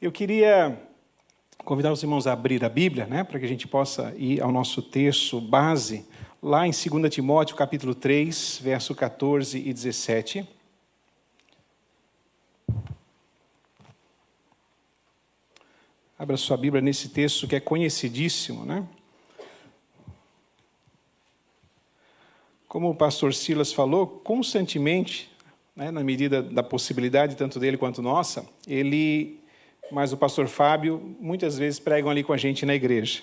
Eu queria convidar os irmãos a abrir a Bíblia, para que a gente possa ir ao nosso texto base, lá em 2 Timóteo, capítulo 3, verso 14 e 17. Abra sua Bíblia nesse texto que é conhecidíssimo, Como o pastor Silas falou, constantemente, na medida da possibilidade, tanto dele quanto nossa, mas o pastor Fábio, muitas vezes pregam ali com a gente na igreja.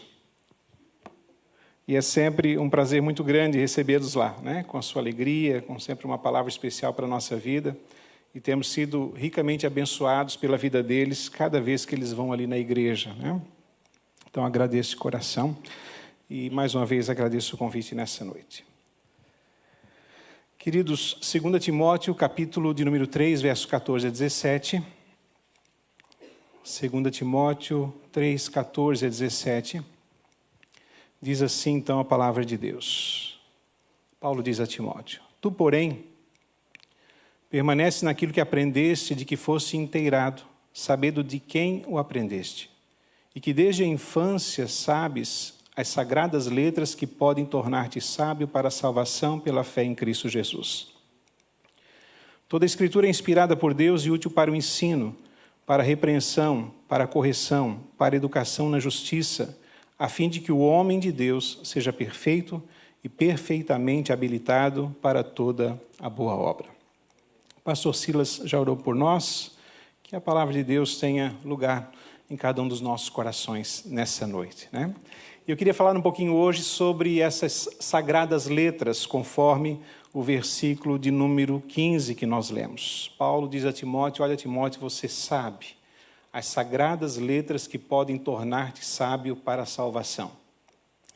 E é sempre um prazer muito grande recebê-los lá, com a sua alegria, com sempre uma palavra especial para a nossa vida. E temos sido ricamente abençoados pela vida deles cada vez que eles vão ali na igreja. Então, agradeço de coração e, mais uma vez, agradeço o convite nessa noite. Queridos, 2 Timóteo, capítulo de número 3, verso 14 a 17. 2 Timóteo 3, 14 a 17. Diz assim, então, a palavra de Deus. Paulo diz a Timóteo: Tu, porém, permanece naquilo que aprendeste, de que foste inteirado, sabendo de quem o aprendeste, e que desde a infância sabes as sagradas letras que podem tornar-te sábio para a salvação pela fé em Cristo Jesus. Toda a Escritura é inspirada por Deus e útil para o ensino, para a repreensão, para a correção, para a educação na justiça, a fim de que o homem de Deus seja perfeito e perfeitamente habilitado para toda a boa obra. O pastor Silas já orou por nós, que a palavra de Deus tenha lugar em cada um dos nossos corações nessa noite, Eu queria falar um pouquinho hoje sobre essas sagradas letras, conforme o versículo de número 15 que nós lemos. Paulo diz a Timóteo: olha, Timóteo, você sabe as sagradas letras que podem tornar-te sábio para a salvação.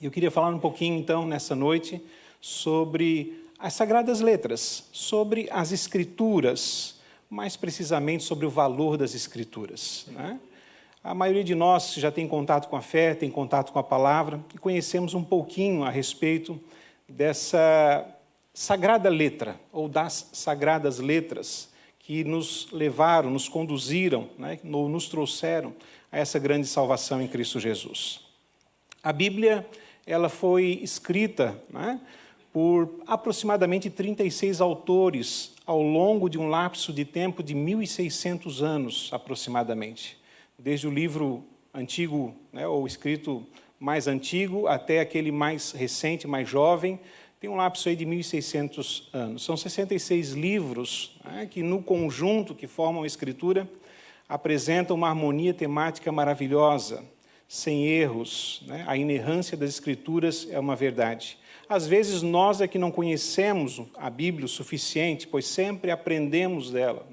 Eu queria falar um pouquinho, então, nessa noite, sobre as sagradas letras, sobre as Escrituras, mais precisamente sobre o valor das Escrituras, A maioria de nós já tem contato com a fé, tem contato com a palavra, e conhecemos um pouquinho a respeito dessa sagrada letra, ou das sagradas letras, que nos levaram, nos conduziram, ou nos trouxeram a essa grande salvação em Cristo Jesus. A Bíblia, ela foi escrita por aproximadamente 36 autores, ao longo de um lapso de tempo de 1.600 anos, aproximadamente. Desde o livro antigo, ou escrito mais antigo, até aquele mais recente, mais jovem, tem um lapso aí de 1.600 anos. São 66 livros que, no conjunto que formam a Escritura, apresentam uma harmonia temática maravilhosa, sem erros. A inerrância das Escrituras é uma verdade. Às vezes, nós é que não conhecemos a Bíblia o suficiente, pois sempre aprendemos dela.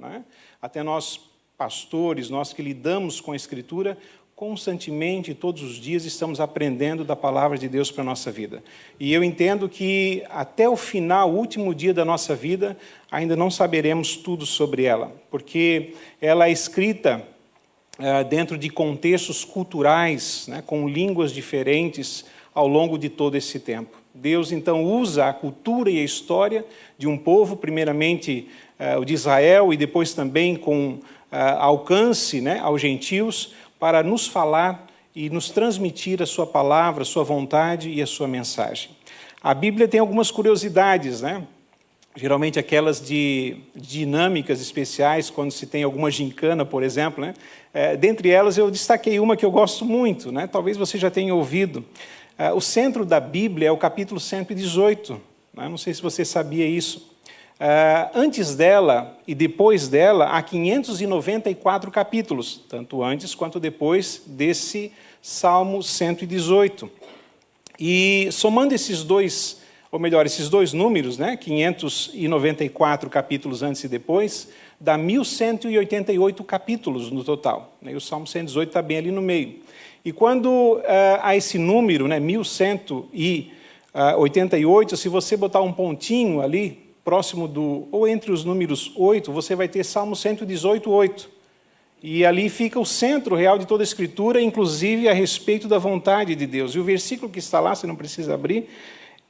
Até nós, pastores, nós que lidamos com a Escritura, constantemente, todos os dias, estamos aprendendo da palavra de Deus para a nossa vida. E eu entendo que até o final, o último dia da nossa vida, ainda não saberemos tudo sobre ela, porque ela é escrita dentro de contextos culturais, com línguas diferentes ao longo de todo esse tempo. Deus, então, usa a cultura e a história de um povo, primeiramente o de Israel, e depois também com alcance aos gentios, para nos falar e nos transmitir a sua palavra, a sua vontade e a sua mensagem. A Bíblia tem algumas curiosidades, geralmente aquelas de dinâmicas especiais, quando se tem alguma gincana, por exemplo. Dentre elas, eu destaquei uma que eu gosto muito, talvez você já tenha ouvido. O centro da Bíblia é o capítulo 118, não sei se você sabia isso. Antes dela e depois dela, há 594 capítulos, tanto antes quanto depois desse Salmo 118. E somando esses dois números, 594 capítulos antes e depois, dá 1.188 capítulos no total. E o Salmo 118 está bem ali no meio. E quando há esse número, 1.188, se você botar um pontinho ali, próximo ou entre os números 8, você vai ter Salmo 118, 8. E ali fica o centro real de toda a Escritura, inclusive a respeito da vontade de Deus. E o versículo que está lá, você não precisa abrir,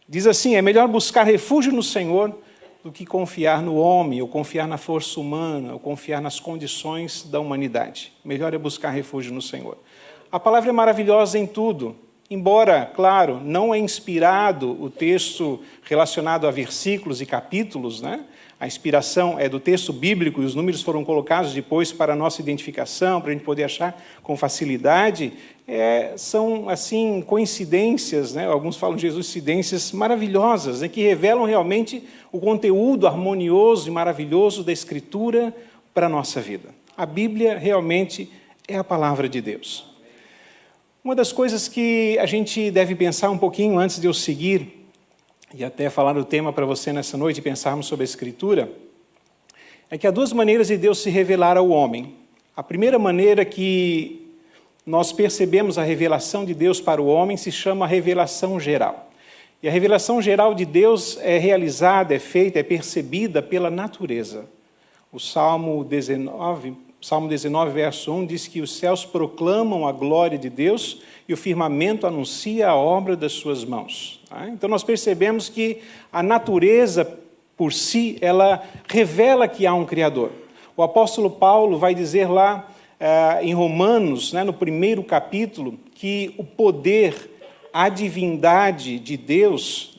diz assim: é melhor buscar refúgio no Senhor do que confiar no homem, ou confiar na força humana, ou confiar nas condições da humanidade. Melhor é buscar refúgio no Senhor. A palavra é maravilhosa em tudo, embora, claro, não é inspirado o texto relacionado a versículos e capítulos, né? A inspiração é do texto bíblico e os números foram colocados depois para a nossa identificação, para a gente poder achar com facilidade. São, assim, coincidências, né? Alguns falam de Jesus, coincidências maravilhosas, né? Que revelam realmente o conteúdo harmonioso e maravilhoso da Escritura para a nossa vida. A Bíblia realmente é a palavra de Deus. Uma das coisas que a gente deve pensar um pouquinho antes de eu seguir e até falar o tema para você nessa noite e pensarmos sobre a Escritura, é que há duas maneiras de Deus se revelar ao homem. A primeira maneira que nós percebemos a revelação de Deus para o homem se chama revelação geral. E a revelação geral de Deus é realizada, é feita, é percebida pela natureza. O Salmo 19, verso 1, diz que os céus proclamam a glória de Deus e o firmamento anuncia a obra das suas mãos. Então nós percebemos que a natureza por si, ela revela que há um Criador. O apóstolo Paulo vai dizer lá em Romanos, no primeiro capítulo, que o poder, a divindade de Deus,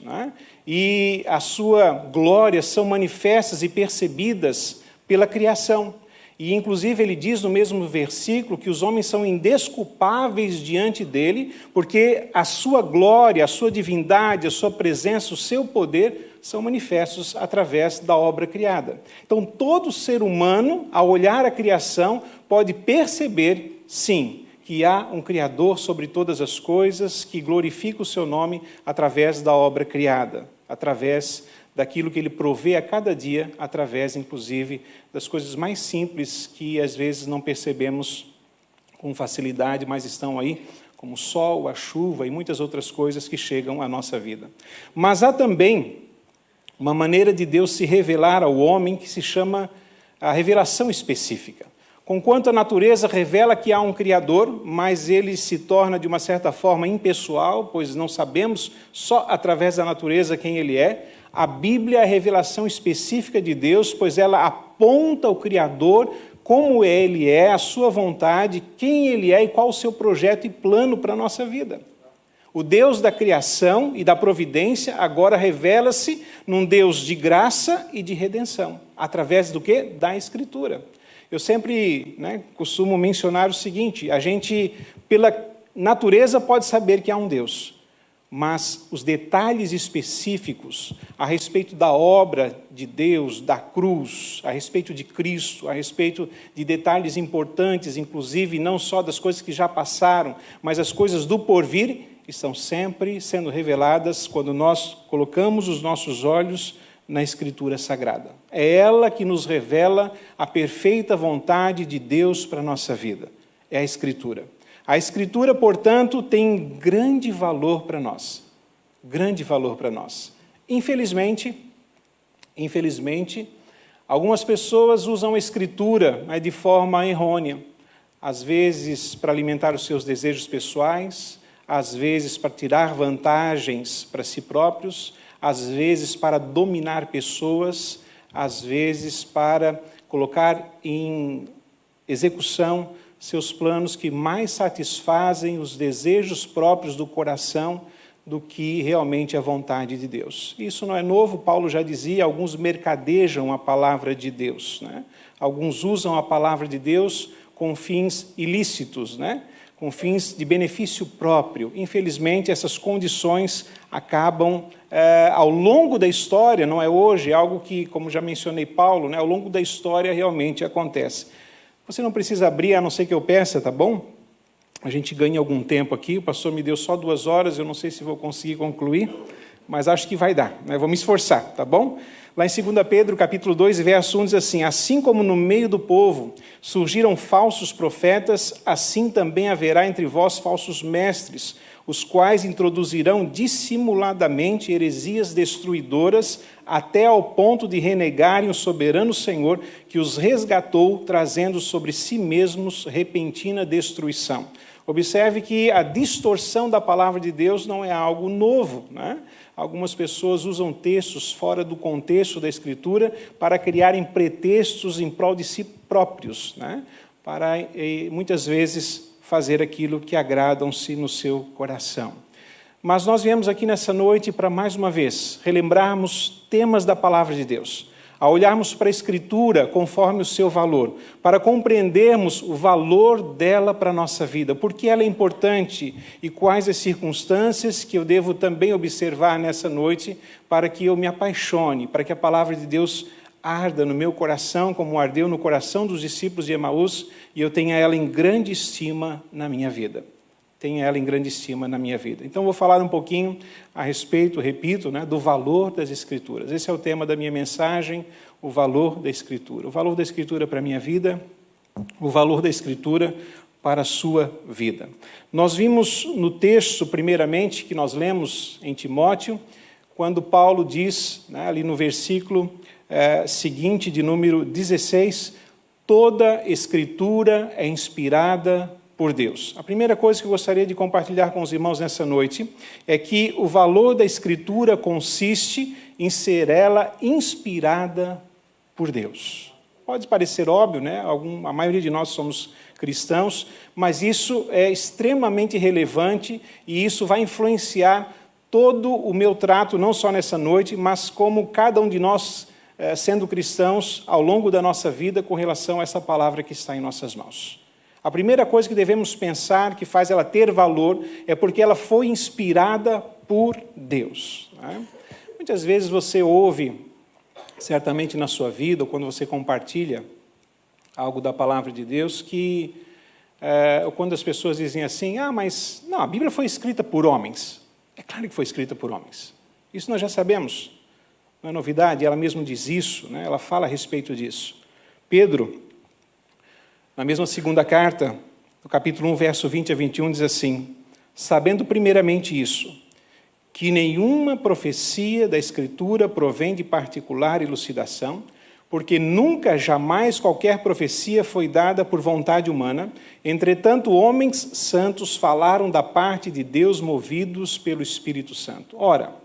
e a sua glória são manifestas e percebidas pela criação. E, inclusive, ele diz no mesmo versículo que os homens são indesculpáveis diante dele, porque a sua glória, a sua divindade, a sua presença, o seu poder são manifestos através da obra criada. Então, todo ser humano, ao olhar a criação, pode perceber, sim, que há um Criador sobre todas as coisas, que glorifica o seu nome através da obra criada, através daquilo que ele provê a cada dia, através, inclusive, das coisas mais simples que, às vezes, não percebemos com facilidade, mas estão aí, como o sol, a chuva e muitas outras coisas que chegam à nossa vida. Mas há também uma maneira de Deus se revelar ao homem que se chama a revelação específica. Conquanto a natureza revela que há um Criador, mas ele se torna, de uma certa forma, impessoal, pois não sabemos só através da natureza quem ele é. A Bíblia é a revelação específica de Deus, pois ela aponta o Criador, como ele é, a sua vontade, quem ele é e qual o seu projeto e plano para a nossa vida. O Deus da criação e da providência agora revela-se num Deus de graça e de redenção. Através do quê? Da Escritura. Eu sempre costumo mencionar o seguinte: a gente, pela natureza, pode saber que há um Deus, mas os detalhes específicos a respeito da obra de Deus, da cruz, a respeito de Cristo, a respeito de detalhes importantes, inclusive não só das coisas que já passaram, mas as coisas do porvir, estão sempre sendo reveladas quando nós colocamos os nossos olhos na Escritura Sagrada. É ela que nos revela a perfeita vontade de Deus para a nossa vida. É a Escritura. A Escritura, portanto, tem grande valor para nós. Grande valor para nós. Infelizmente, algumas pessoas usam a Escritura de forma errônea. Às vezes para alimentar os seus desejos pessoais, às vezes para tirar vantagens para si próprios, às vezes para dominar pessoas, às vezes para colocar em execução seus planos que mais satisfazem os desejos próprios do coração do que realmente a vontade de Deus. Isso não é novo, Paulo já dizia, alguns mercadejam a palavra de Deus, Alguns usam a palavra de Deus com fins ilícitos, com fins de benefício próprio. Infelizmente, essas condições acabam, ao longo da história, não é hoje, é algo que, como já mencionei Paulo, ao longo da história realmente acontece. Você não precisa abrir, a não ser que eu peça, tá bom? A gente ganha algum tempo aqui, o pastor me deu só 2 horas, eu não sei se vou conseguir concluir, mas acho que vai dar, Vou me esforçar, tá bom? Lá em 2 Pedro, capítulo 2, verso 1, diz assim: assim como no meio do povo surgiram falsos profetas, assim também haverá entre vós falsos mestres, os quais introduzirão dissimuladamente heresias destruidoras, até ao ponto de renegarem o soberano Senhor, que os resgatou, trazendo sobre si mesmos repentina destruição. Observe que a distorção da palavra de Deus não é algo novo, né? Algumas pessoas usam textos fora do contexto da Escritura para criarem pretextos em prol de si próprios, né? Para muitas vezes fazer aquilo que agradam-se no seu coração. Mas nós viemos aqui nessa noite para, mais uma vez, relembrarmos temas da palavra de Deus, a olharmos para a Escritura conforme o seu valor, para compreendermos o valor dela para a nossa vida, por que ela é importante e quais as circunstâncias que eu devo também observar nessa noite para que eu me apaixone, para que a palavra de Deus arda no meu coração como ardeu no coração dos discípulos de Emaús e eu tenha ela em grande estima na minha vida. Tenha ela em grande estima na minha vida. Então, vou falar um pouquinho a respeito, repito, né, do valor das Escrituras. Esse é o tema da minha mensagem, o valor da Escritura. O valor da Escritura para a minha vida, o valor da Escritura para a sua vida. Nós vimos no texto, primeiramente, que nós lemos em Timóteo, quando Paulo diz, né, ali no versículo seguinte, de número 16, toda Escritura é inspirada por Deus. A primeira coisa que eu gostaria de compartilhar com os irmãos nessa noite é que o valor da Escritura consiste em ser ela inspirada por Deus. Pode parecer óbvio, né? A maioria de nós somos cristãos, mas isso é extremamente relevante e isso vai influenciar todo o meu trato, não só nessa noite, mas como cada um de nós, sendo cristãos, ao longo da nossa vida, com relação a essa palavra que está em nossas mãos. A primeira coisa que devemos pensar, que faz ela ter valor, é porque ela foi inspirada por Deus. Né? Muitas vezes você ouve, certamente na sua vida, ou quando você compartilha algo da palavra de Deus, que ou quando as pessoas dizem assim, mas não, a Bíblia foi escrita por homens. É claro que foi escrita por homens. Isso nós já sabemos. Não é novidade, ela mesma diz isso, né? Ela fala a respeito disso. Pedro, na mesma segunda carta, no capítulo 1, verso 20 a 21, diz assim, sabendo primeiramente isso, que nenhuma profecia da Escritura provém de particular elucidação, porque nunca, jamais qualquer profecia foi dada por vontade humana, entretanto, homens santos falaram da parte de Deus movidos pelo Espírito Santo. Ora,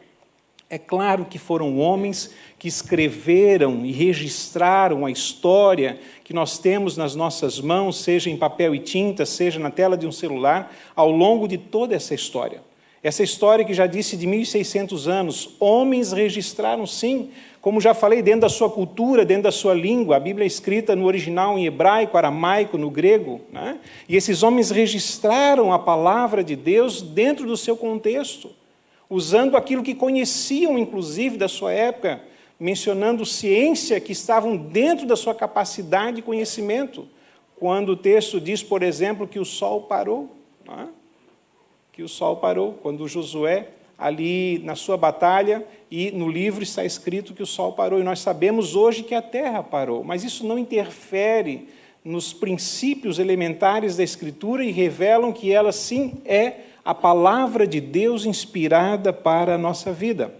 é claro que foram homens que escreveram e registraram a história que nós temos nas nossas mãos, seja em papel e tinta, seja na tela de um celular, ao longo de toda essa história. Essa história que já disse de 1.600 anos, homens registraram sim, como já falei, dentro da sua cultura, dentro da sua língua. A Bíblia é escrita no original em hebraico, aramaico, no grego, né? E esses homens registraram a palavra de Deus dentro do seu contexto, usando aquilo que conheciam, inclusive, da sua época, mencionando ciência que estavam dentro da sua capacidade de conhecimento. Quando o texto diz, por exemplo, que o sol parou, não é? Que o sol parou, quando Josué, ali na sua batalha, e no livro está escrito que o sol parou, e nós sabemos hoje que a terra parou, mas isso não interfere nos princípios elementares da Escritura e revelam que ela, sim, é a palavra de Deus inspirada para a nossa vida.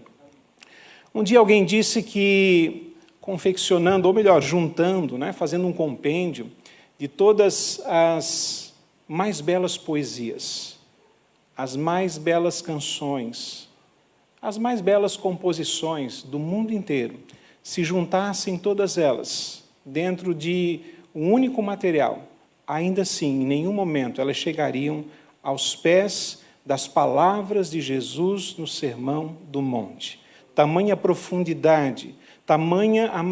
Um dia alguém disse que, confeccionando, ou melhor, juntando, né, fazendo um compêndio de todas as mais belas poesias, as mais belas canções, as mais belas composições do mundo inteiro, se juntassem todas elas dentro de um único material, ainda assim, em nenhum momento elas chegariam aos pés das palavras de Jesus no Sermão do Monte. Tamanha profundidade, tamanha a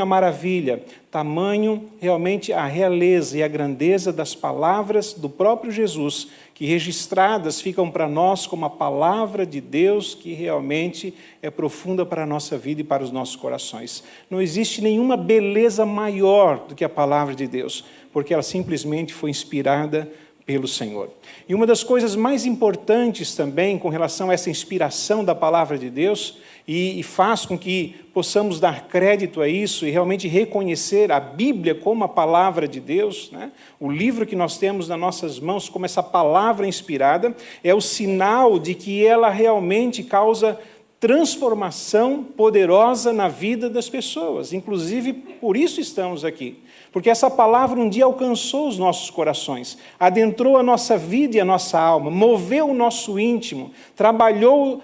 maravilha, tamanho realmente a realeza e a grandeza das palavras do próprio Jesus, que registradas ficam para nós como a palavra de Deus que realmente é profunda para a nossa vida e para os nossos corações. Não existe nenhuma beleza maior do que a palavra de Deus, porque ela simplesmente foi inspirada pelo Senhor. E uma das coisas mais importantes também com relação a essa inspiração da palavra de Deus, e faz com que possamos dar crédito a isso e realmente reconhecer a Bíblia como a palavra de Deus, né? O livro que nós temos nas nossas mãos como essa palavra inspirada, é o sinal de que ela realmente causa transformação poderosa na vida das pessoas. Inclusive, por isso estamos aqui. Porque essa palavra um dia alcançou os nossos corações, adentrou a nossa vida e a nossa alma, moveu o nosso íntimo, trabalhou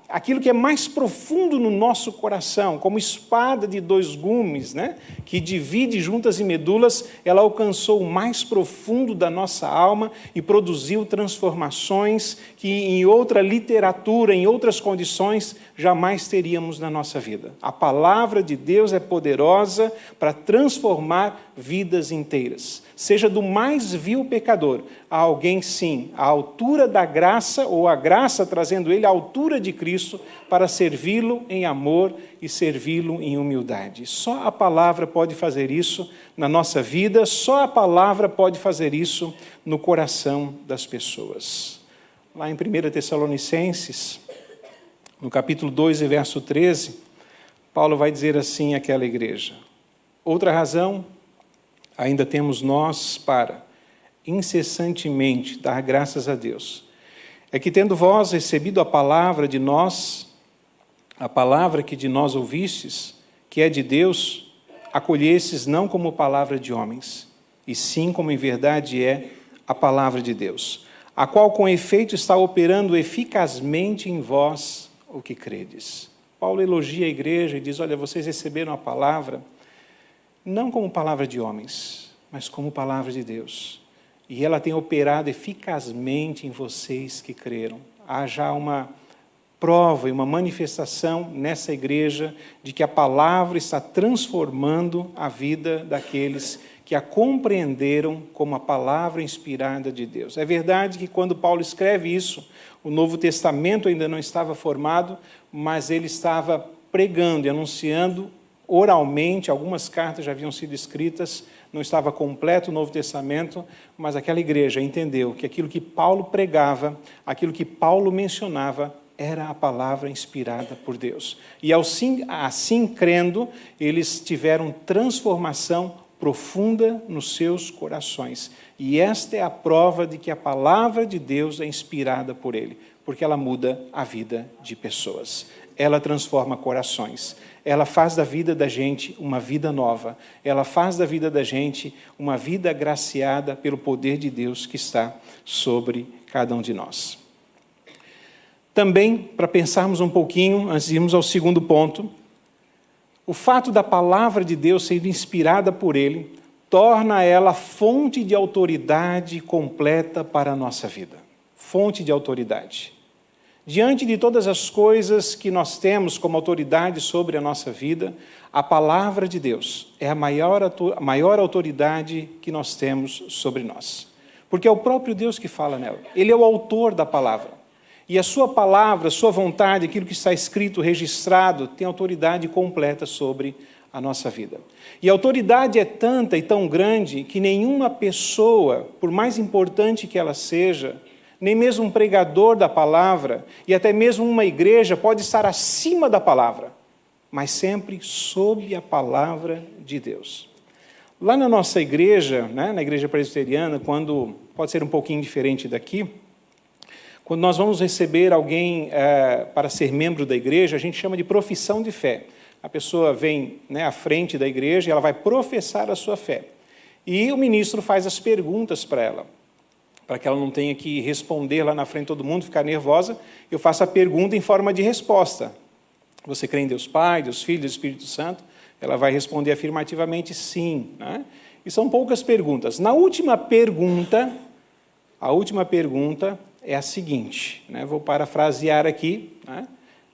aquilo que é mais profundo no nosso coração, como espada de dois gumes, né? Que divide juntas e medulas, ela alcançou o mais profundo da nossa alma e produziu transformações que em outra literatura, em outras condições, jamais teríamos na nossa vida. A palavra de Deus é poderosa para transformar vidas inteiras. Seja do mais vil pecador a alguém, sim, à altura da graça, ou a graça trazendo ele à altura de Cristo, para servi-lo em amor e servi-lo em humildade. Só a palavra pode fazer isso na nossa vida, só a palavra pode fazer isso no coração das pessoas. Lá em 1 Tessalonicenses, no capítulo 2 e verso 13, Paulo vai dizer assim àquela igreja: outra razão ainda temos nós para incessantemente dar graças a Deus, é que tendo vós recebido a palavra de nós, a palavra que de nós ouvistes, que é de Deus, acolhestes não como palavra de homens, e sim como em verdade é a palavra de Deus, a qual com efeito está operando eficazmente em vós o que credes. Paulo elogia a igreja e diz: olha, vocês receberam a palavra não como palavra de homens, mas como palavra de Deus. E ela tem operado eficazmente em vocês que creram. Há já uma prova e uma manifestação nessa igreja de que a palavra está transformando a vida daqueles que a compreenderam como a palavra inspirada de Deus. É verdade que quando Paulo escreve isso, o Novo Testamento ainda não estava formado, mas ele estava pregando e anunciando oralmente, algumas cartas já haviam sido escritas, não estava completo o Novo Testamento, mas aquela igreja entendeu que aquilo que Paulo pregava, aquilo que Paulo mencionava, era a palavra inspirada por Deus. E assim crendo, eles tiveram transformação profunda nos seus corações. E esta é a prova de que a palavra de Deus é inspirada por Ele, porque ela muda a vida de pessoas. Ela transforma corações. Ela faz da vida da gente uma vida nova. Ela faz da vida da gente uma vida agraciada pelo poder de Deus que está sobre cada um de nós. Também, para pensarmos um pouquinho, antes de irmos ao segundo ponto, o fato da palavra de Deus sendo inspirada por Ele, torna ela fonte de autoridade completa para a nossa vida. Fonte de autoridade. Diante de todas as coisas que nós temos como autoridade sobre a nossa vida, a palavra de Deus é a maior autoridade que nós temos sobre nós. Porque é o próprio Deus que fala nela. Ele é o autor da palavra. E a sua palavra, a sua vontade, aquilo que está escrito, registrado, tem autoridade completa sobre a nossa vida. E a autoridade é tanta e tão grande que nenhuma pessoa, por mais importante que ela seja, nem mesmo um pregador da palavra, e até mesmo uma igreja, pode estar acima da palavra, mas sempre sob a palavra de Deus. Lá na nossa igreja, né, na igreja presbiteriana, quando pode ser um pouquinho diferente daqui, quando nós vamos receber alguém para ser membro da igreja, a gente chama de profissão de fé. A pessoa vem, né, à frente da igreja e ela vai professar a sua fé. E o ministro faz as perguntas para ela, para que ela não tenha que responder lá na frente de todo mundo, ficar nervosa. Eu faço a pergunta em forma de resposta. Você crê em Deus Pai, Deus Filho, Deus Espírito Santo? Ela vai responder afirmativamente sim, né? E são poucas perguntas. A última pergunta é a seguinte, né? Vou parafrasear aqui, né?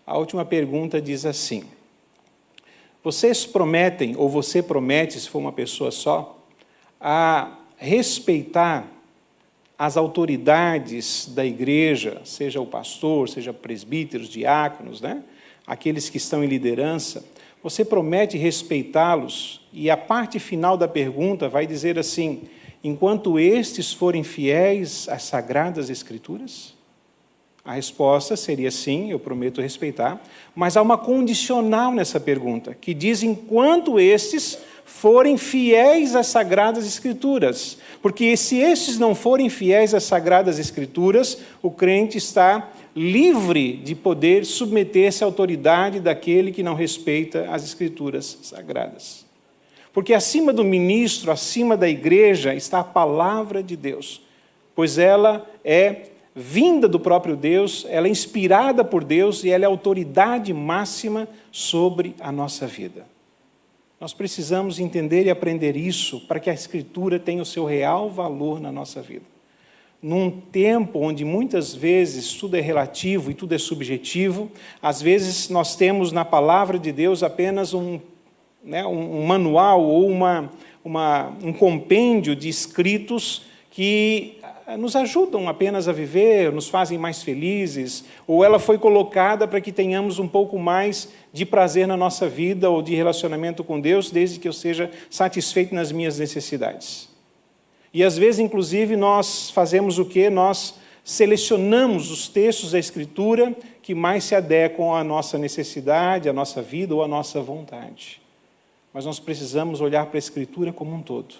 A última pergunta diz assim: vocês prometem, ou você promete, se for uma pessoa só, a respeitar as autoridades da igreja, seja o pastor, seja presbíteros, diáconos, né? Aqueles que estão em liderança, você promete respeitá-los? E a parte final da pergunta vai dizer assim: enquanto estes forem fiéis às Sagradas Escrituras? A resposta seria sim, eu prometo respeitar, mas há uma condicional nessa pergunta, que diz enquanto estes forem fiéis às Sagradas Escrituras. Porque se estes não forem fiéis às Sagradas Escrituras, o crente está livre de poder submeter-se à autoridade daquele que não respeita as Escrituras sagradas. Porque acima do ministro, acima da igreja, está a palavra de Deus, pois ela é vinda do próprio Deus, ela é inspirada por Deus e ela é a autoridade máxima sobre a nossa vida. Nós precisamos entender e aprender isso para que a Escritura tenha o seu real valor na nossa vida. Num tempo onde muitas vezes tudo é relativo e tudo é subjetivo, às vezes nós temos na palavra de Deus apenas um manual ou um compêndio de escritos que nos ajudam apenas a viver, nos fazem mais felizes, ou ela foi colocada para que tenhamos um pouco mais de prazer na nossa vida ou de relacionamento com Deus, desde que eu seja satisfeito nas minhas necessidades. E às vezes, inclusive, nós fazemos o quê? Nós selecionamos os textos da Escritura que mais se adequam à nossa necessidade, à nossa vida ou à nossa vontade. Mas nós precisamos olhar para a Escritura como um todo.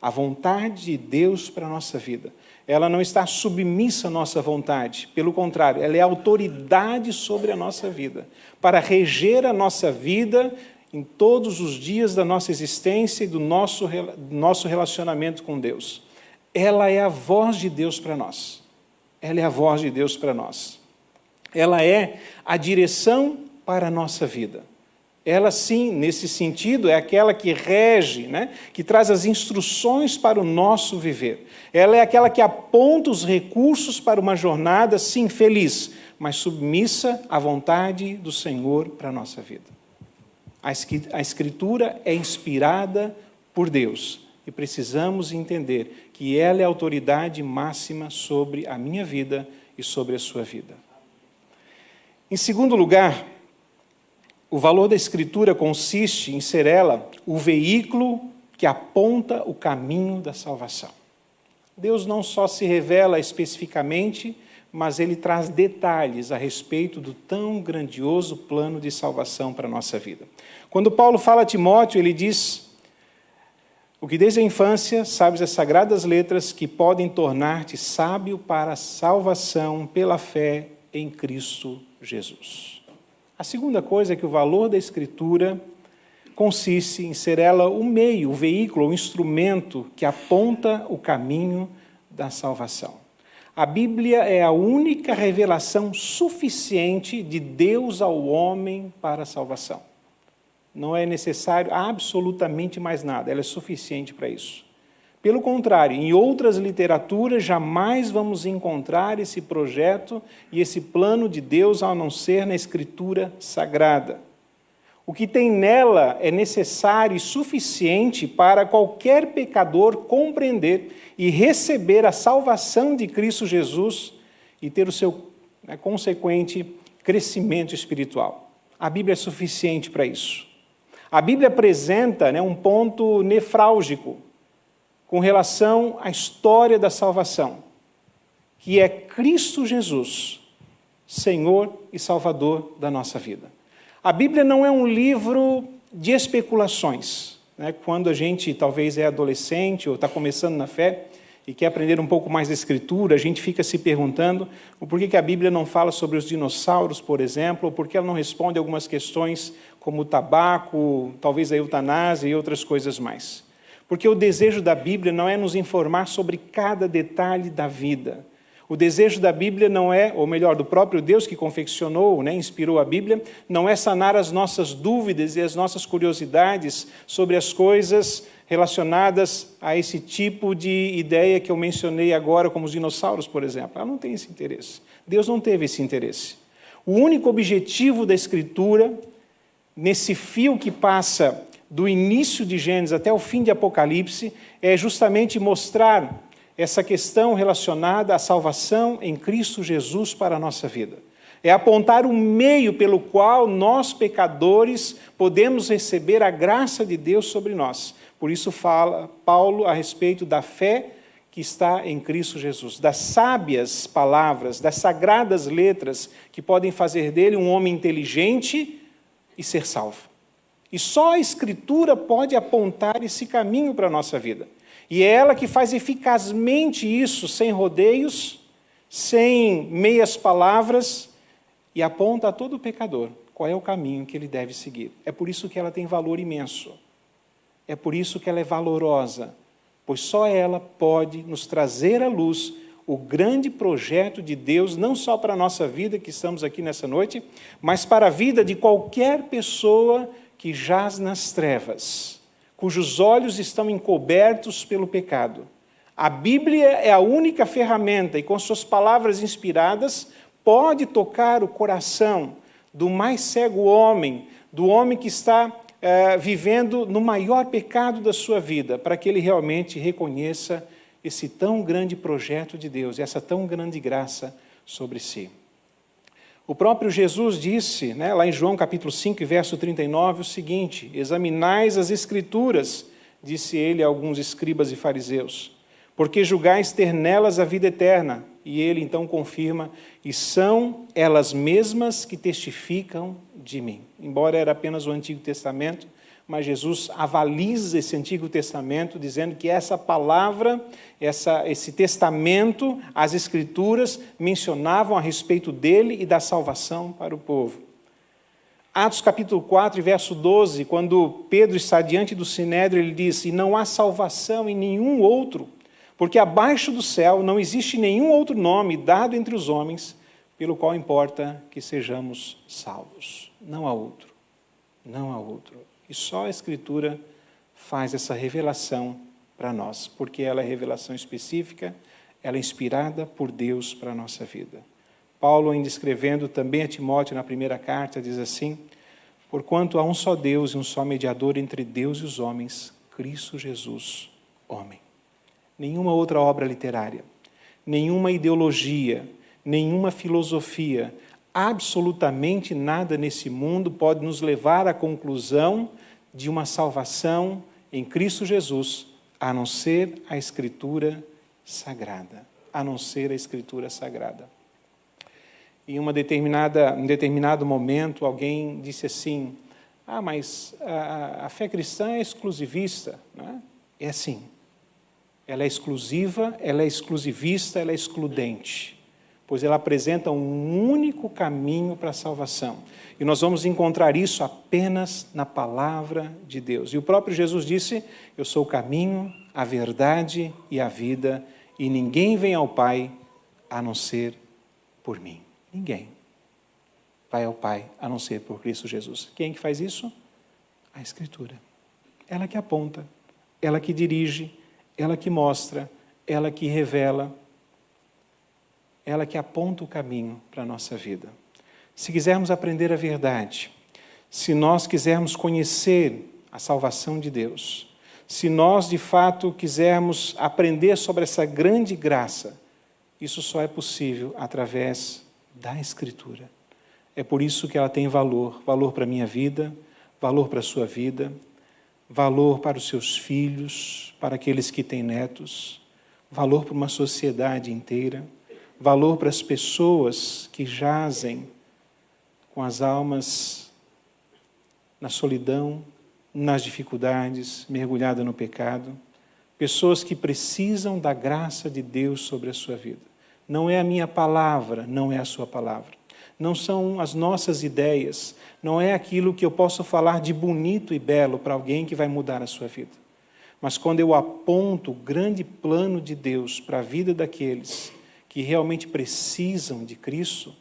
A vontade de Deus para a nossa vida. Ela não está submissa à nossa vontade. Pelo contrário, ela é autoridade sobre a nossa vida. Para reger a nossa vida em todos os dias da nossa existência e do nosso relacionamento com Deus. Ela é a voz de Deus para nós. Ela é a voz de Deus para nós. Ela é a direção para a nossa vida. Ela, sim, nesse sentido, é aquela que rege, que traz as instruções para o nosso viver. Ela é aquela que aponta os recursos para uma jornada, sim, feliz, mas submissa à vontade do Senhor para a nossa vida. A Escritura é inspirada por Deus e precisamos entender que ela é a autoridade máxima sobre a minha vida e sobre a sua vida. Em segundo lugar, o valor da Escritura consiste em ser ela o veículo que aponta o caminho da salvação. Deus não só se revela especificamente, mas Ele traz detalhes a respeito do tão grandioso plano de salvação para a nossa vida. Quando Paulo fala a Timóteo, ele diz: o que desde a infância sabes as sagradas letras que podem tornar-te sábio para a salvação pela fé em Cristo Jesus. A segunda coisa é que o valor da Escritura consiste em ser ela o meio, o veículo, o instrumento que aponta o caminho da salvação. A Bíblia é a única revelação suficiente de Deus ao homem para a salvação. Não é necessário absolutamente mais nada, ela é suficiente para isso. Pelo contrário, em outras literaturas jamais vamos encontrar esse projeto e esse plano de Deus a não ser na Escritura Sagrada. O que tem nela é necessário e suficiente para qualquer pecador compreender e receber a salvação de Cristo Jesus e ter o seu consequente crescimento espiritual. A Bíblia é suficiente para isso. A Bíblia apresenta um ponto nefrálgico com relação à história da salvação, que é Cristo Jesus, Senhor e Salvador da nossa vida. A Bíblia não é um livro de especulações. Quando a gente talvez é adolescente ou está começando na fé e quer aprender um pouco mais da Escritura, a gente fica se perguntando o porquê que a Bíblia não fala sobre os dinossauros, por exemplo, ou por que ela não responde algumas questões como o tabaco, talvez a eutanásia e outras coisas mais. Porque o desejo da Bíblia não é nos informar sobre cada detalhe da vida. O desejo da Bíblia não é, ou melhor, do próprio Deus que confeccionou, inspirou a Bíblia, não é sanar as nossas dúvidas e as nossas curiosidades sobre as coisas relacionadas a esse tipo de ideia que eu mencionei agora, como os dinossauros, por exemplo. Ela não tem esse interesse. Deus não teve esse interesse. O único objetivo da Escritura, nesse fio que passa do início de Gênesis até o fim de Apocalipse, é justamente mostrar essa questão relacionada à salvação em Cristo Jesus para a nossa vida. É apontar um meio pelo qual nós, pecadores, podemos receber a graça de Deus sobre nós. Por isso fala Paulo a respeito da fé que está em Cristo Jesus, das sábias palavras, das sagradas letras que podem fazer dele um homem inteligente e ser salvo. E só a Escritura pode apontar esse caminho para a nossa vida. E é ela que faz eficazmente isso, sem rodeios, sem meias palavras, e aponta a todo pecador qual é o caminho que ele deve seguir. É por isso que ela tem valor imenso. É por isso que ela é valorosa, pois só ela pode nos trazer à luz o grande projeto de Deus, não só para a nossa vida, que estamos aqui nessa noite, mas para a vida de qualquer pessoa que jaz nas trevas, cujos olhos estão encobertos pelo pecado. A Bíblia é a única ferramenta, e com suas palavras inspiradas, pode tocar o coração do mais cego homem, do homem que está vivendo no maior pecado da sua vida, para que ele realmente reconheça esse tão grande projeto de Deus, essa tão grande graça sobre si. O próprio Jesus disse, lá em João capítulo 5, verso 39, o seguinte: examinais as Escrituras, disse ele a alguns escribas e fariseus, porque julgais ter nelas a vida eterna. E ele então confirma, e são elas mesmas que testificam de mim. Embora era apenas o Antigo Testamento, mas Jesus avaliza esse Antigo Testamento, dizendo que essa palavra, esse testamento, as Escrituras, mencionavam a respeito dele e da salvação para o povo. Atos capítulo 4, verso 12, quando Pedro está diante do Sinédrio, ele diz: e não há salvação em nenhum outro, porque abaixo do céu não existe nenhum outro nome dado entre os homens, pelo qual importa que sejamos salvos. Não há outro. Não há outro. E só a Escritura faz essa revelação para nós, porque ela é revelação específica, ela é inspirada por Deus para a nossa vida. Paulo, ainda escrevendo também a Timóteo na primeira carta, diz assim: porquanto há um só Deus e um só mediador entre Deus e os homens, Cristo Jesus, homem. Nenhuma outra obra literária, nenhuma ideologia, nenhuma filosofia, absolutamente nada nesse mundo pode nos levar à conclusão de uma salvação em Cristo Jesus, a não ser a Escritura Sagrada. A não ser a Escritura Sagrada. Em um determinado momento, alguém disse assim: mas a fé cristã é exclusivista. Não é? É assim. Ela é exclusiva, ela é exclusivista, ela é excludente, pois ela apresenta um único caminho para a salvação. E nós vamos encontrar isso apenas na palavra de Deus. E o próprio Jesus disse: eu sou o caminho, a verdade e a vida, e ninguém vem ao Pai a não ser por mim. Ninguém vai ao Pai a não ser por Cristo Jesus. Quem que faz isso? A Escritura. Ela que aponta, ela que dirige, ela que mostra, ela que revela, ela que aponta o caminho para a nossa vida. Se quisermos aprender a verdade, se nós quisermos conhecer a salvação de Deus, se nós de fato quisermos aprender sobre essa grande graça, isso só é possível através da Escritura. É por isso que ela tem valor para a minha vida, valor para a sua vida, valor para os seus filhos, para aqueles que têm netos, valor para uma sociedade inteira, valor para as pessoas que jazem com as almas na solidão, nas dificuldades, mergulhada no pecado, pessoas que precisam da graça de Deus sobre a sua vida. Não é a minha palavra, não é a sua palavra. Não são as nossas ideias, não é aquilo que eu posso falar de bonito e belo para alguém que vai mudar a sua vida. Mas quando eu aponto o grande plano de Deus para a vida daqueles que realmente precisam de Cristo,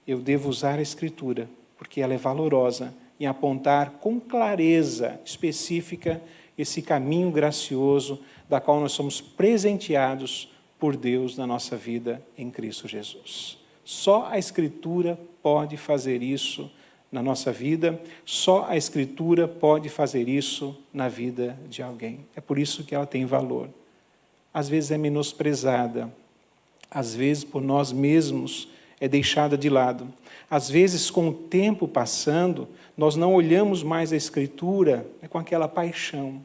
eu devo usar a Escritura, porque ela é valorosa em apontar com clareza específica esse caminho gracioso da qual nós somos presenteados por Deus na nossa vida em Cristo Jesus. Só a Escritura pode fazer isso na nossa vida, só a Escritura pode fazer isso na vida de alguém. É por isso que ela tem valor. Às vezes é menosprezada, às vezes por nós mesmos é deixada de lado. Às vezes, com o tempo passando, nós não olhamos mais a Escritura com aquela paixão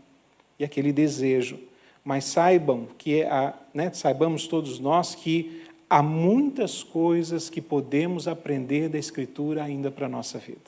e aquele desejo. Mas saibamos todos nós que há muitas coisas que podemos aprender da Escritura ainda para a nossa vida.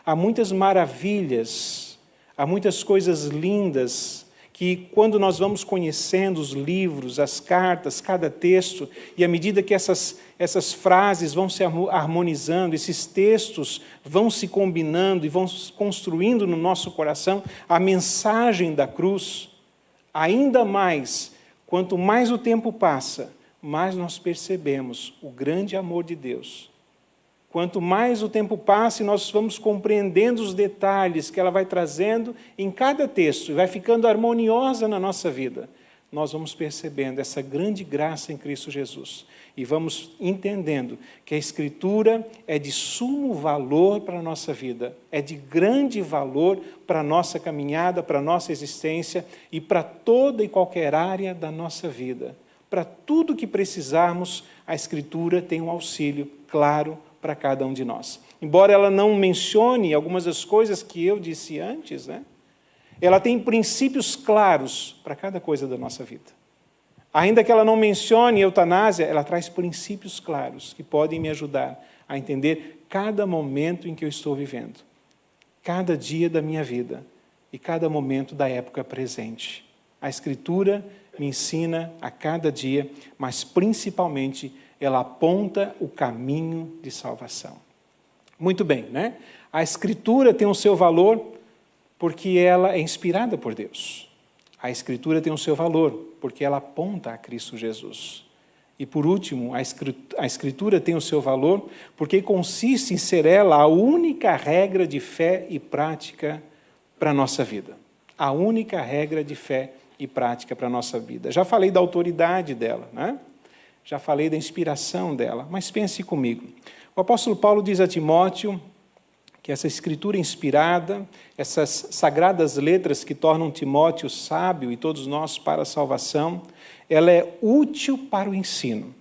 Há muitas maravilhas, há muitas coisas lindas que quando nós vamos conhecendo os livros, as cartas, cada texto, e à medida que essas frases vão se harmonizando, esses textos vão se combinando e vão construindo no nosso coração a mensagem da cruz, ainda mais, quanto mais o tempo passa, mais nós percebemos o grande amor de Deus. Quanto mais o tempo passa e nós vamos compreendendo os detalhes que ela vai trazendo em cada texto, e vai ficando harmoniosa na nossa vida, nós vamos percebendo essa grande graça em Cristo Jesus. E vamos entendendo que a Escritura é de sumo valor para a nossa vida, é de grande valor para a nossa caminhada, para a nossa existência e para toda e qualquer área da nossa vida. Para tudo que precisarmos, a Escritura tem um auxílio claro para cada um de nós. Embora ela não mencione algumas das coisas que eu disse antes, né? Ela tem princípios claros para cada coisa da nossa vida. Ainda que ela não mencione eutanásia, ela traz princípios claros que podem me ajudar a entender cada momento em que eu estou vivendo, cada dia da minha vida e cada momento da época presente. A Escritura me ensina a cada dia, mas principalmente ela aponta o caminho de salvação. Muito bem, né? A Escritura tem o seu valor porque ela é inspirada por Deus. A Escritura tem o seu valor porque ela aponta a Cristo Jesus. E por último, a Escritura tem o seu valor porque consiste em ser ela a única regra de fé e prática para a nossa vida. A única regra de fé e prática para a nossa vida. Já falei da autoridade dela, né? Já falei da inspiração dela, mas pense comigo. O apóstolo Paulo diz a Timóteo que essa Escritura inspirada, essas sagradas letras que tornam Timóteo sábio e todos nós para a salvação, ela é útil para o ensino,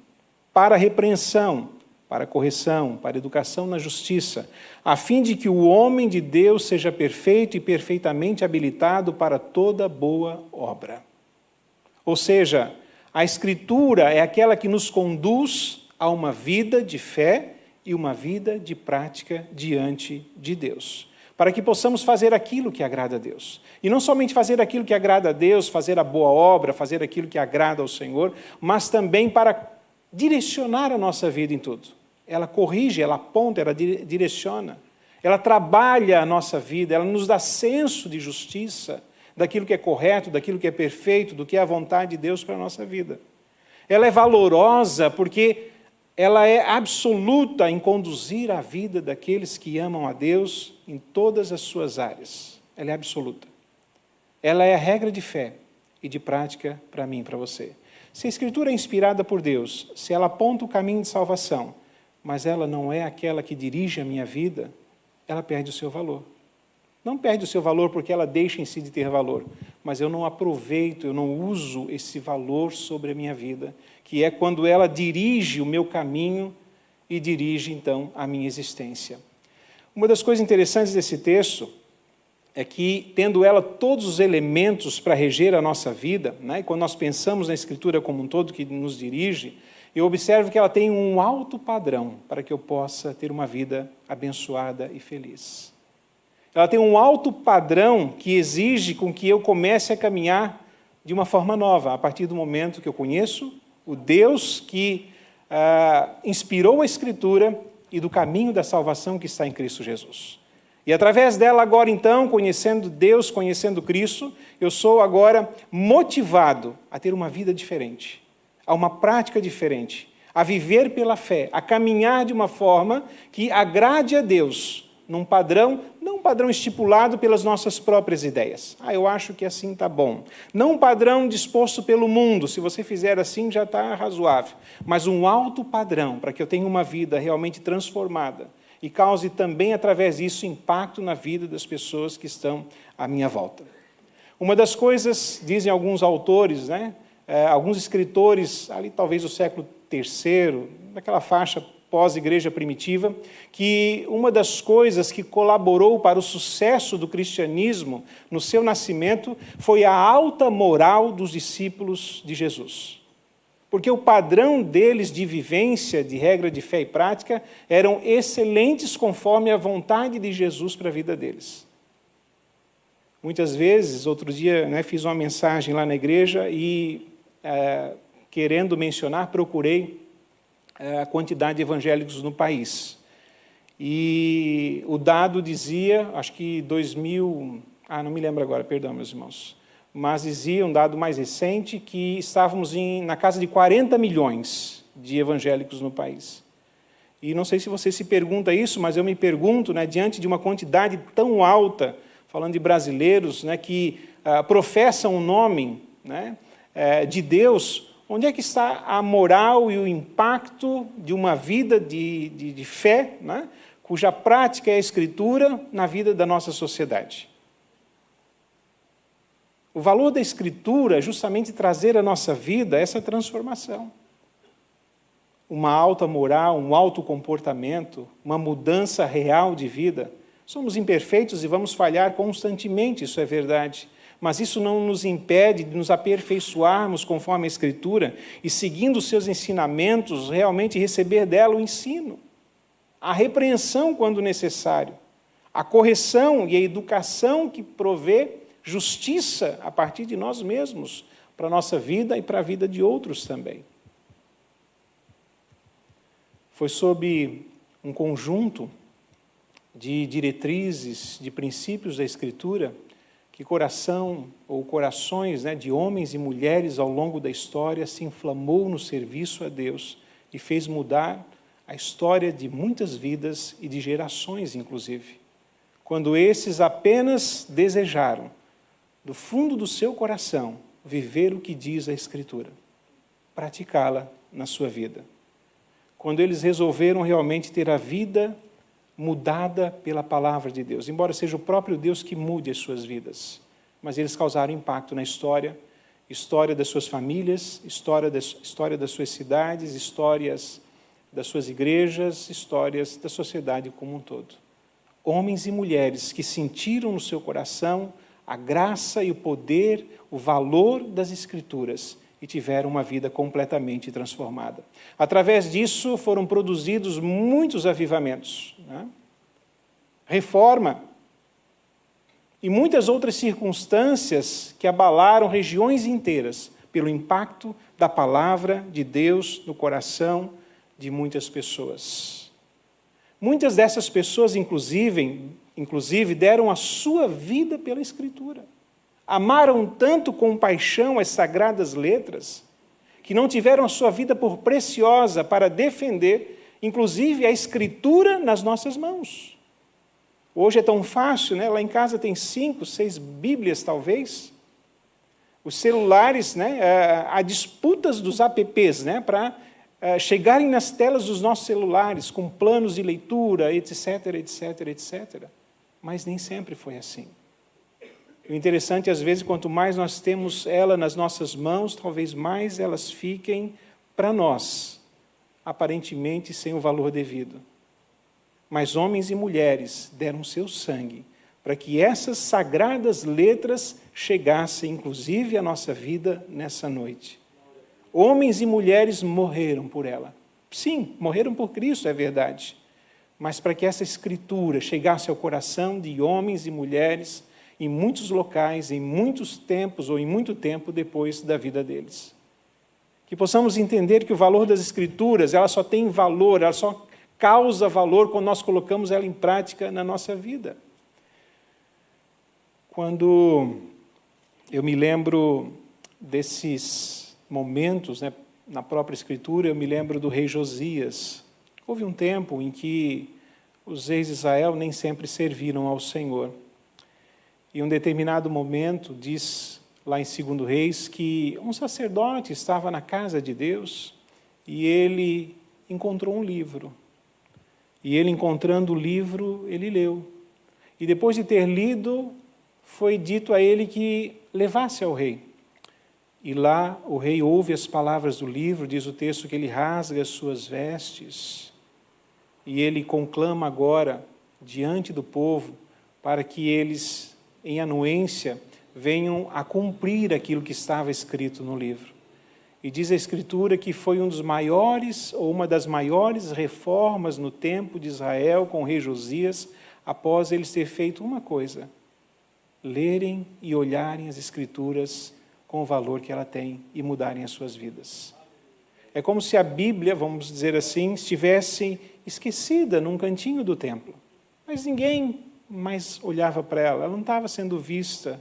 para a repreensão, para a correção, para a educação na justiça, a fim de que o homem de Deus seja perfeito e perfeitamente habilitado para toda boa obra. Ou seja, a Escritura é aquela que nos conduz a uma vida de fé e uma vida de prática diante de Deus, para que possamos fazer aquilo que agrada a Deus. E não somente fazer aquilo que agrada a Deus, fazer a boa obra, fazer aquilo que agrada ao Senhor, mas também para direcionar a nossa vida em tudo. Ela corrige, ela aponta, ela direciona, ela trabalha a nossa vida, ela nos dá senso de justiça, daquilo que é correto, daquilo que é perfeito, do que é a vontade de Deus para a nossa vida. Ela é valorosa porque ela é absoluta em conduzir a vida daqueles que amam a Deus em todas as suas áreas. Ela é absoluta. Ela é a regra de fé e de prática para mim e para você. Se a Escritura é inspirada por Deus, se ela aponta o caminho de salvação, mas ela não é aquela que dirige a minha vida, ela perde o seu valor. Não perde o seu valor porque ela deixa em si de ter valor, mas eu não aproveito, eu não uso esse valor sobre a minha vida, que é quando ela dirige o meu caminho e dirige, então, a minha existência. Uma das coisas interessantes desse texto é que, tendo ela todos os elementos para reger a nossa vida, né, e quando nós pensamos na Escritura como um todo que nos dirige, eu observo que ela tem um alto padrão para que eu possa ter uma vida abençoada e feliz. Ela tem um alto padrão que exige com que eu comece a caminhar de uma forma nova, a partir do momento que eu conheço o Deus que inspirou a Escritura e do caminho da salvação que está em Cristo Jesus. E através dela agora então, conhecendo Deus, conhecendo Cristo, eu sou agora motivado a ter uma vida diferente, a uma prática diferente, a viver pela fé, a caminhar de uma forma que agrade a Deus, num padrão, não um padrão estipulado pelas nossas próprias ideias. Eu acho que assim está bom. Não um padrão disposto pelo mundo, se você fizer assim já está razoável. Mas um alto padrão, para que eu tenha uma vida realmente transformada e cause também, através disso, impacto na vida das pessoas que estão à minha volta. Uma das coisas, dizem alguns autores, né, alguns escritores, ali talvez do século III, daquela faixa pós-igreja primitiva, que uma das coisas que colaborou para o sucesso do cristianismo no seu nascimento foi a alta moral dos discípulos de Jesus. Porque o padrão deles de vivência, de regra de fé e prática, eram excelentes conforme a vontade de Jesus para a vida deles. Muitas vezes, outro dia, né, fiz uma mensagem lá na igreja e, querendo mencionar, procurei a quantidade de evangélicos no país. E o dado dizia, acho que 2000, não me lembro agora, perdão, meus irmãos, mas dizia um dado mais recente que estávamos na casa de 40 milhões de evangélicos no país. E não sei se você se pergunta isso, mas eu me pergunto, né, diante de uma quantidade tão alta, falando de brasileiros, né, que professam o nome, né, de Deus, onde é que está a moral e o impacto de uma vida de fé, né, cuja prática é a Escritura na vida da nossa sociedade? O valor da Escritura é justamente trazer à nossa vida essa transformação. Uma alta moral, um alto comportamento, uma mudança real de vida. Somos imperfeitos e vamos falhar constantemente, isso é verdade. Mas isso não nos impede de nos aperfeiçoarmos conforme a Escritura e, seguindo os seus ensinamentos, realmente receber dela o ensino. A repreensão quando necessário. A correção e a educação que provê justiça a partir de nós mesmos, para a nossa vida e para a vida de outros também. Foi sob um conjunto de diretrizes, de princípios da Escritura, que corações, né, de homens e mulheres ao longo da história se inflamou no serviço a Deus e fez mudar a história de muitas vidas e de gerações, inclusive. Quando esses apenas desejaram, do fundo do seu coração, viver o que diz a Escritura, praticá-la na sua vida. Quando eles resolveram realmente ter a vida mudada pela palavra de Deus, embora seja o próprio Deus que mude as suas vidas, mas eles causaram impacto na história das suas famílias, história das suas cidades, histórias das suas igrejas, histórias da sociedade como um todo. Homens e mulheres que sentiram no seu coração a graça e o poder, o valor das Escrituras, e tiveram uma vida completamente transformada. Através disso foram produzidos muitos avivamentos, né? Reforma e muitas outras circunstâncias que abalaram regiões inteiras pelo impacto da palavra de Deus no coração de muitas pessoas. Muitas dessas pessoas, inclusive, deram a sua vida pela Escritura. Amaram tanto com paixão as sagradas letras, que não tiveram a sua vida por preciosa para defender, inclusive, a Escritura nas nossas mãos. Hoje é tão fácil, né? Lá em casa tem 5, 6 Bíblias, talvez. Os celulares, né? Há disputas dos apps, né? Para chegarem nas telas dos nossos celulares, com planos de leitura, etc, etc, etc. Mas nem sempre foi assim. O interessante, às vezes, quanto mais nós temos ela nas nossas mãos, talvez mais elas fiquem para nós, aparentemente sem o valor devido. Mas homens e mulheres deram seu sangue para que essas sagradas letras chegassem, inclusive, à nossa vida nessa noite. Homens e mulheres morreram por ela. Sim, morreram por Cristo, é verdade. Mas para que essa Escritura chegasse ao coração de homens e mulheres em muitos locais, em muitos tempos ou em muito tempo depois da vida deles. Que possamos entender que o valor das Escrituras, ela só tem valor, ela só causa valor quando nós colocamos ela em prática na nossa vida. Quando eu me lembro desses momentos, né, na própria Escritura, eu me lembro do rei Josias. Houve um tempo em que os reis de Israel nem sempre serviram ao Senhor. Em um determinado momento, diz lá em 2 Reis, que um sacerdote estava na casa de Deus e ele encontrou um livro. E ele, encontrando o livro, ele leu. E depois de ter lido, foi dito a ele que levasse ao rei. E lá o rei ouve as palavras do livro, diz o texto que ele rasga as suas vestes. E ele conclama agora, diante do povo, para que eles, em anuência, venham a cumprir aquilo que estava escrito no livro. E diz a Escritura que foi um dos maiores, ou uma das maiores reformas no tempo de Israel com o rei Josias, após eles ter feito uma coisa. lerem e olharem as Escrituras com o valor que ela tem e mudarem as suas vidas. É como se a Bíblia, vamos dizer assim, estivesse esquecida num cantinho do templo. Mas ninguém mais olhava para ela, ela não estava sendo vista.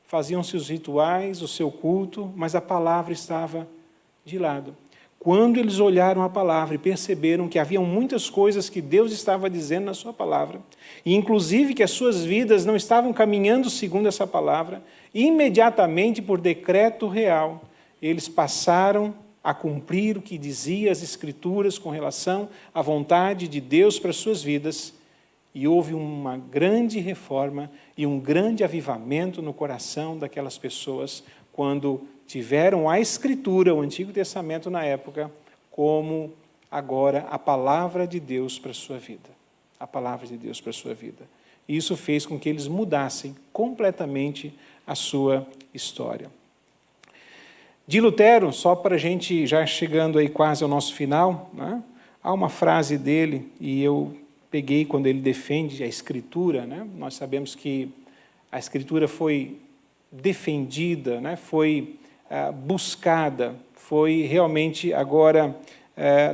Faziam-se os rituais, o seu culto, mas a palavra estava de lado. Quando eles olharam a palavra e perceberam que haviam muitas coisas que Deus estava dizendo na sua palavra, e inclusive que as suas vidas não estavam caminhando segundo essa palavra, imediatamente, por decreto real, eles passaram a cumprir o que dizia as Escrituras com relação à vontade de Deus para as suas vidas, e houve uma grande reforma e um grande avivamento no coração daquelas pessoas quando tiveram a Escritura, o Antigo Testamento na época, como agora a palavra de Deus para a sua vida. A palavra de Deus para a sua vida. E isso fez com que eles mudassem completamente a sua história. De Lutero, só para a gente já chegando aí quase ao nosso final, né? Há uma frase dele, e eu peguei quando ele defende a Escritura, né? Nós sabemos que a Escritura foi defendida, né? Foi buscada, foi realmente agora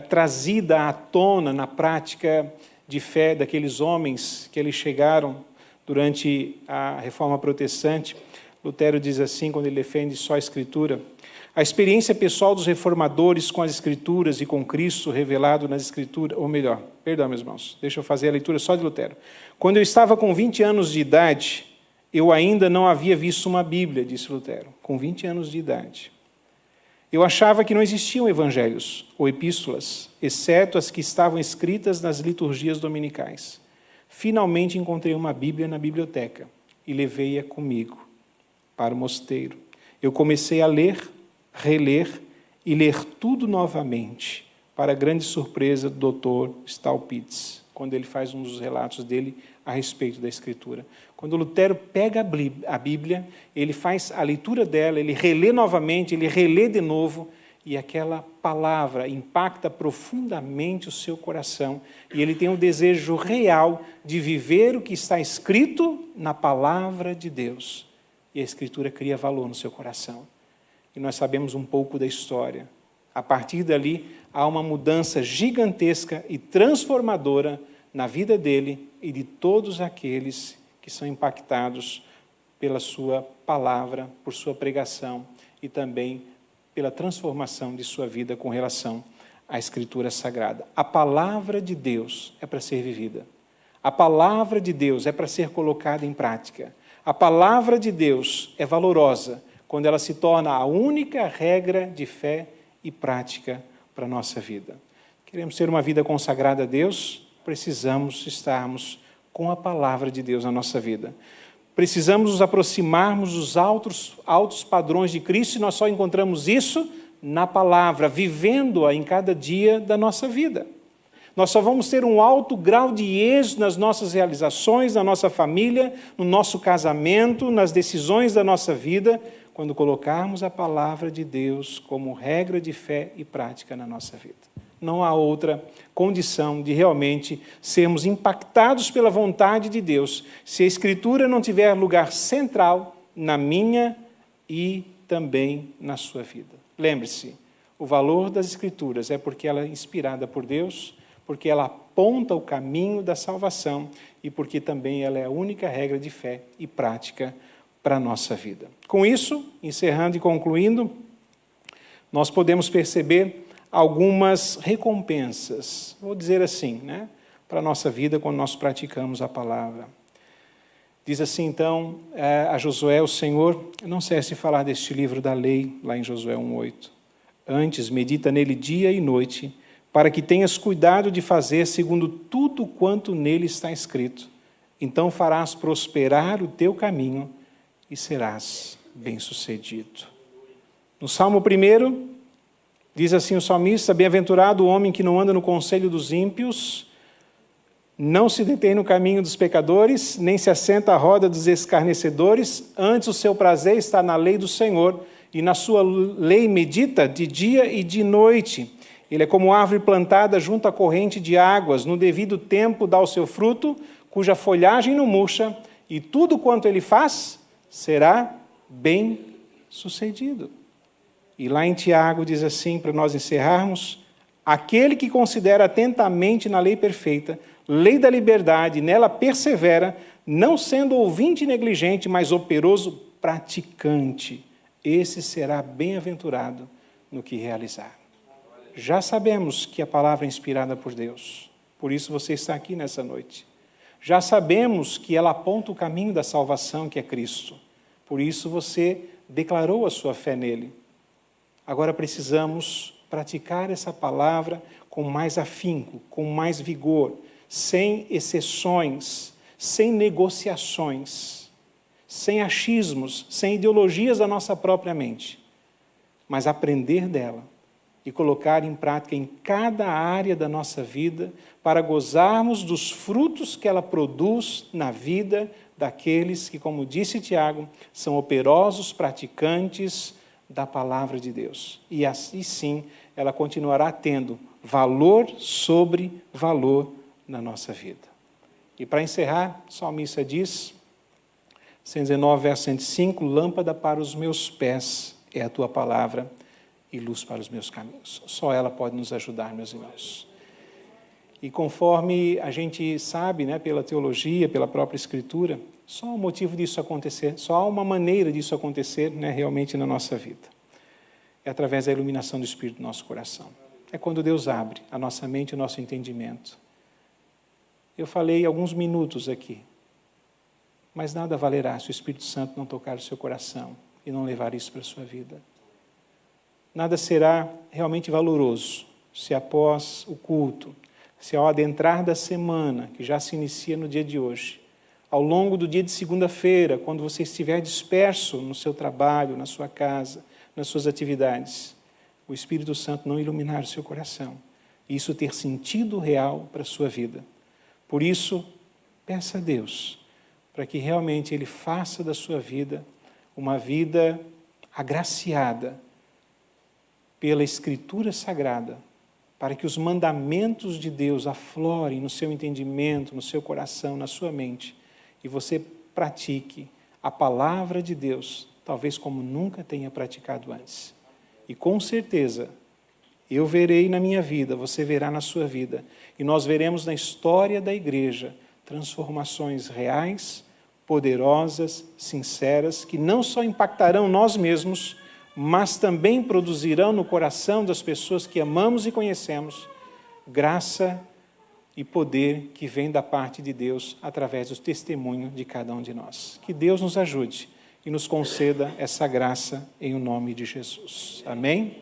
trazida à tona na prática de fé daqueles homens que eles chegaram durante a Reforma Protestante. Lutero diz assim, quando ele defende só a Escritura: a experiência pessoal dos reformadores com as Escrituras e com Cristo revelado nas Escrituras, ou melhor, perdão, meus irmãos, deixa eu fazer a leitura só de Lutero. Quando eu estava com 20 anos de idade, eu ainda não havia visto uma Bíblia, disse Lutero, com 20 anos de idade. Eu achava que não existiam evangelhos ou epístolas, exceto as que estavam escritas nas liturgias dominicais. Finalmente encontrei uma Bíblia na biblioteca e levei-a comigo para o mosteiro. Eu comecei a ler, reler e ler tudo novamente, para a grande surpresa do Dr. Staupitz, quando ele faz um dos relatos dele a respeito da Escritura. Quando Lutero pega a Bíblia, ele faz a leitura dela, ele relê novamente, ele relê de novo, e aquela palavra impacta profundamente o seu coração, e ele tem o desejo real de viver o que está escrito na palavra de Deus. E a Escritura cria valor no seu coração. E nós sabemos um pouco da história. A partir dali, há uma mudança gigantesca e transformadora na vida dele e de todos aqueles que são impactados pela sua palavra, por sua pregação e também pela transformação de sua vida com relação à Escritura Sagrada. A palavra de Deus é para ser vivida. A palavra de Deus é para ser colocada em prática. A palavra de Deus é valorosa quando ela se torna a única regra de fé e prática para a nossa vida. Queremos ter uma vida consagrada a Deus, precisamos estarmos com a palavra de Deus na nossa vida. Precisamos nos aproximarmos dos altos padrões de Cristo, e nós só encontramos isso na palavra, vivendo-a em cada dia da nossa vida. Nós só vamos ter um alto grau de êxito nas nossas realizações, na nossa família, no nosso casamento, nas decisões da nossa vida, quando colocarmos a palavra de Deus como regra de fé e prática na nossa vida. Não há outra condição de realmente sermos impactados pela vontade de Deus se a Escritura não tiver lugar central na minha e também na sua vida. Lembre-se, o valor das Escrituras é porque ela é inspirada por Deus, porque ela aponta o caminho da salvação e porque também ela é a única regra de fé e prática para a nossa vida. Com isso, encerrando e concluindo, nós podemos perceber algumas recompensas, vou dizer assim, né, para a nossa vida quando nós praticamos a palavra. Diz assim, então, a Josué, o Senhor, não cesse de falar deste livro da lei, lá em Josué 1:8. Antes, medita nele dia e noite, para que tenhas cuidado de fazer segundo tudo quanto nele está escrito. Então farás prosperar o teu caminho e serás bem-sucedido. No Salmo 1, diz assim o salmista: bem-aventurado o homem que não anda no conselho dos ímpios, não se detém no caminho dos pecadores, nem se assenta à roda dos escarnecedores, antes o seu prazer está na lei do Senhor, e na sua lei medita de dia e de noite. Ele é como árvore plantada junto à corrente de águas, no devido tempo dá o seu fruto, cuja folhagem não murcha, e tudo quanto ele faz será bem sucedido. E lá em Tiago diz assim, para nós encerrarmos: aquele que considera atentamente na lei perfeita, lei da liberdade, nela persevera, não sendo ouvinte negligente, mas operoso praticante, esse será bem-aventurado no que realizar. Já sabemos que a palavra é inspirada por Deus, por isso você está aqui nessa noite. Já sabemos que ela aponta o caminho da salvação, que é Cristo, por isso você declarou a sua fé nele. Agora precisamos praticar essa palavra com mais afinco, com mais vigor, sem exceções, sem negociações, sem achismos, sem ideologias da nossa própria mente, mas aprender dela e colocar em prática em cada área da nossa vida para gozarmos dos frutos que ela produz na vida daqueles que, como disse Tiago, são operosos praticantes da palavra de Deus. E assim sim, ela continuará tendo valor sobre valor na nossa vida. E para encerrar, o salmista diz, 119, verso 105, lâmpada para os meus pés é a tua palavra e luz para os meus caminhos. Só ela pode nos ajudar, meus irmãos. E conforme a gente sabe, pela teologia, pela própria Escritura, só há um motivo disso acontecer, só há uma maneira disso acontecer realmente na nossa vida. É através da iluminação do Espírito do nosso coração. É quando Deus abre a nossa mente e o nosso entendimento. Eu falei alguns minutos aqui, mas nada valerá se o Espírito Santo não tocar o seu coração e não levar isso para a sua vida. Nada será realmente valoroso se após o culto, se ao adentrar da semana, que já se inicia no dia de hoje, ao longo do dia de segunda-feira, quando você estiver disperso no seu trabalho, na sua casa, nas suas atividades, o Espírito Santo não iluminar o seu coração, e isso ter sentido real para a sua vida. Por isso, peça a Deus, para que realmente Ele faça da sua vida uma vida agraciada pela Escritura Sagrada, para que os mandamentos de Deus aflorem no seu entendimento, no seu coração, na sua mente, e você pratique a palavra de Deus, talvez como nunca tenha praticado antes. E com certeza, eu verei na minha vida, você verá na sua vida, e nós veremos na história da igreja transformações reais, poderosas, sinceras, que não só impactarão nós mesmos, mas também produzirão no coração das pessoas que amamos e conhecemos graça e poder que vem da parte de Deus através do testemunho de cada um de nós. Que Deus nos ajude e nos conceda essa graça em o nome de Jesus. Amém?